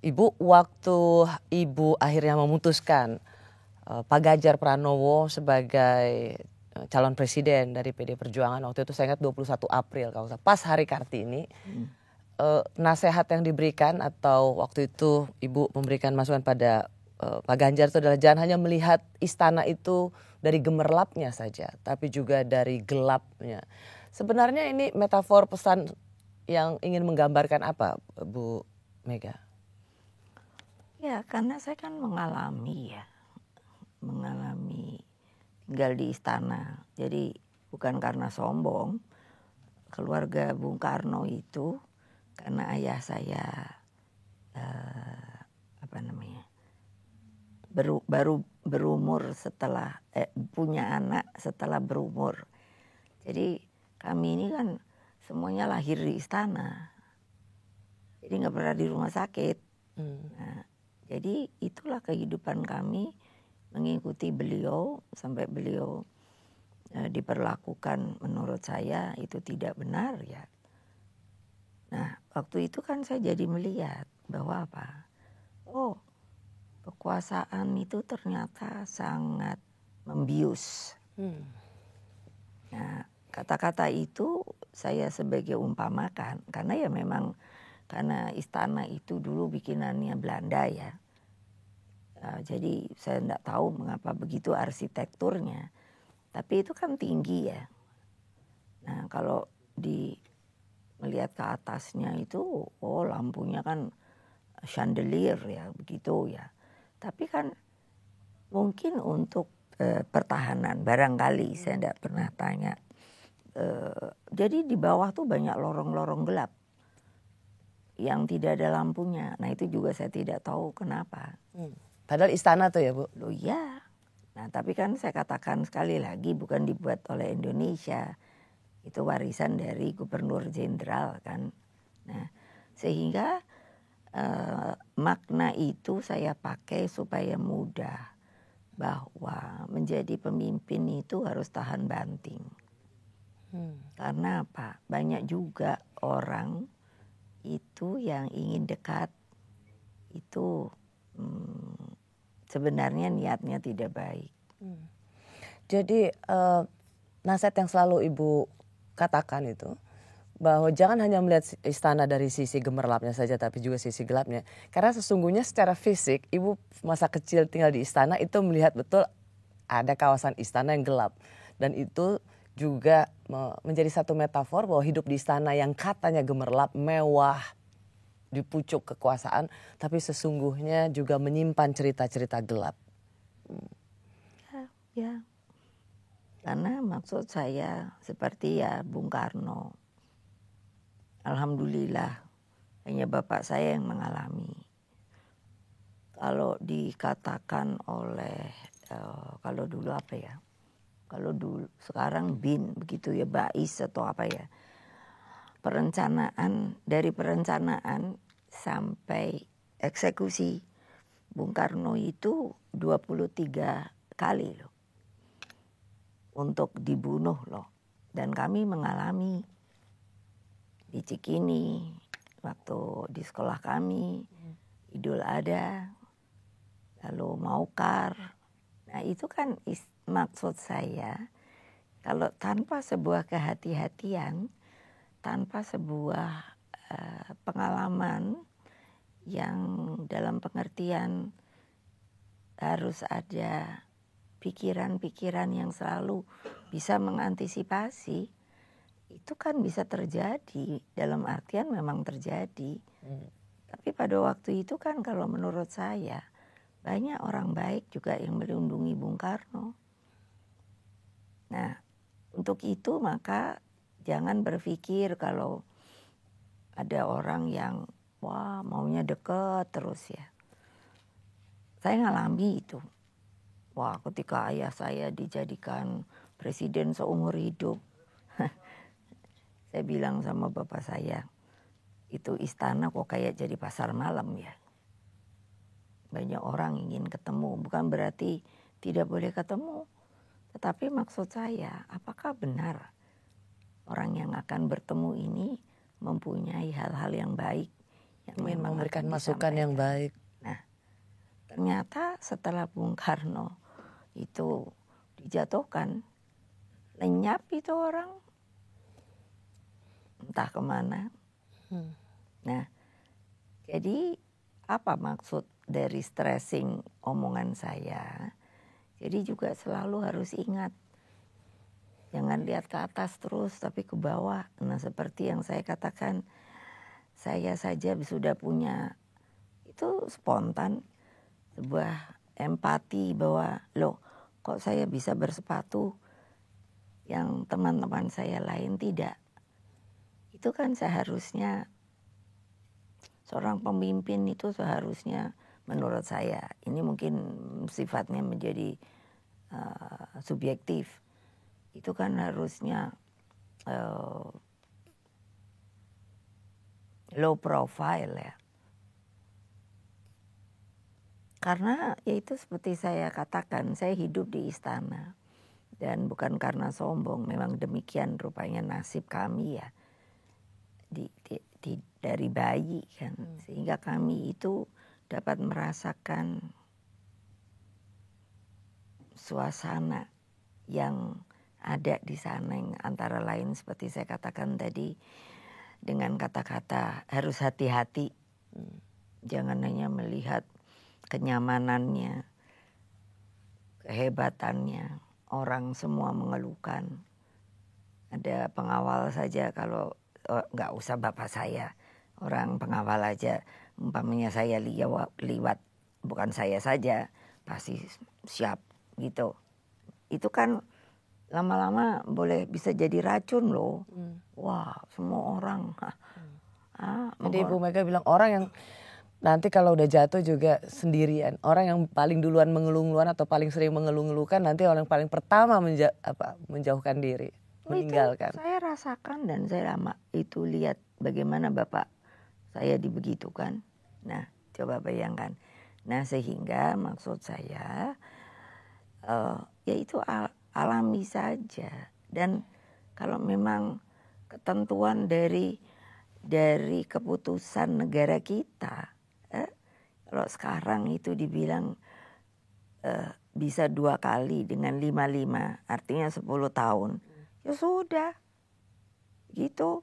Ibu, waktu Ibu akhirnya memutuskan Pak Ganjar Pranowo sebagai calon presiden dari PD Perjuangan, waktu itu saya ingat 21 April kalau pas hari Kartini, nasihat yang diberikan atau waktu itu Ibu memberikan masukan pada Pak Ganjar itu adalah jangan hanya melihat istana itu dari gemerlapnya saja, tapi juga dari gelapnya. Sebenarnya ini metafor pesan yang ingin menggambarkan apa, Bu Mega? Ya, karena saya kan mengalami tinggal di istana. Jadi bukan karena sombong, keluarga Bung Karno itu karena ayah saya baru berumur setelah punya anak setelah berumur. Jadi kami ini kan semuanya lahir di istana. Jadi nggak pernah di rumah sakit. Nah, jadi itulah kehidupan kami mengikuti beliau sampai beliau diperlakukan menurut saya itu tidak benar ya. Nah, waktu itu kan saya jadi melihat bahwa apa? Oh, kekuasaan itu ternyata sangat membius. Nah, kata-kata itu saya sebagai umpamakan karena ya memang karena istana itu dulu bikinannya Belanda ya. Jadi saya tidak tahu mengapa begitu arsitekturnya. Tapi itu kan tinggi ya. Nah kalau melihat ke atasnya itu, oh lampunya kan chandelier ya begitu ya. Tapi kan mungkin untuk pertahanan barangkali saya tidak pernah tanya. Jadi di bawah tuh banyak lorong-lorong gelap yang tidak ada lampunya. Nah itu juga saya tidak tahu kenapa. Padahal istana tuh ya Bu? Loh ya. Nah tapi kan saya katakan sekali lagi bukan dibuat oleh Indonesia. Itu warisan dari gubernur jenderal kan. Nah sehingga makna itu saya pakai supaya mudah. Bahwa menjadi pemimpin itu harus tahan banting. Karena apa? Banyak juga orang itu yang ingin dekat itu sebenarnya niatnya tidak baik. Jadi nasihat yang selalu Ibu katakan itu bahwa jangan hanya melihat istana dari sisi gemerlapnya saja tapi juga sisi gelapnya. Karena sesungguhnya secara fisik Ibu masa kecil tinggal di istana itu melihat betul ada kawasan istana yang gelap. Dan itu juga menjadi satu metafor bahwa hidup di istana yang katanya gemerlap, mewah, di pucuk kekuasaan, tapi sesungguhnya juga menyimpan cerita-cerita gelap. Ya. Karena maksud saya seperti ya Bung Karno. Alhamdulillah hanya bapak saya yang mengalami. Kalau dikatakan oleh kalau dulu apa ya? Kalau dulu sekarang BIN begitu ya, BAIS atau apa ya? Dari perencanaan sampai eksekusi Bung Karno itu 23 kali loh. Untuk dibunuh loh. Dan kami mengalami di Cikini waktu di sekolah kami, Idul Adha, lalu Maukar. Nah itu kan maksud saya kalau tanpa sebuah kehati-hatian, tanpa sebuah pengalaman yang dalam pengertian harus ada pikiran-pikiran yang selalu bisa mengantisipasi, itu kan bisa terjadi, dalam artian memang terjadi. Tapi pada waktu itu kan kalau menurut saya, banyak orang baik juga yang melindungi Bung Karno. Nah, untuk itu maka jangan berpikir kalau ada orang yang wah maunya deket terus ya. Saya ngalami itu. Wah ketika ayah saya dijadikan presiden seumur hidup. Saya bilang sama bapak saya, itu istana kok kayak jadi pasar malam ya. Banyak orang ingin ketemu, bukan berarti tidak boleh ketemu. Tetapi maksud saya, apakah benar orang yang akan bertemu ini mempunyai hal-hal yang baik yang ingin memang memberikan akan masukan yang disampaikan. baik. Nah, ternyata setelah Bung Karno itu dijatuhkan, lenyap itu orang, entah kemana. Nah, jadi apa maksud dari stressing omongan saya? Jadi juga selalu harus ingat, jangan lihat ke atas terus tapi ke bawah. Nah, seperti yang saya katakan, saya saja sudah punya itu spontan sebuah empati bahwa loh kok saya bisa bersepatu yang teman-teman saya lain tidak. Itu kan seharusnya seorang pemimpin itu seharusnya menurut saya, ini mungkin sifatnya menjadi subjektif, itu kan harusnya low profile ya. Karena ya itu seperti saya katakan, saya hidup di istana. Dan bukan karena sombong, memang demikian rupanya nasib kami ya. Dari bayi kan, sehingga kami itu dapat merasakan suasana yang ada di sana, yang antara lain seperti saya katakan tadi, dengan kata-kata harus hati-hati, jangan hanya melihat kenyamanannya, kehebatannya, orang semua mengeluhkan. Ada pengawal saja kalau nggak usah bapak saya, orang pengawal aja, umpamanya saya liwat, bukan saya saja, pasti siap gitu. Itu kan lama-lama boleh bisa jadi racun loh. Wah, semua orang. Jadi Bu Mega bilang orang yang nanti kalau udah jatuh juga sendirian. Orang yang paling duluan mengeluh-ngeluhan atau paling sering mengeluh-ngeluhkan nanti orang yang paling pertama menjauhkan diri, meninggalkan. Itu saya rasakan dan saya lama itu lihat bagaimana bapak saya dibegitukan. Nah, coba bayangkan. Nah, sehingga maksud saya ya itu alami saja. Dan kalau memang ketentuan dari keputusan negara kita, kalau sekarang itu dibilang bisa 2 kali dengan 55, artinya 10 tahun. Ya sudah, gitu.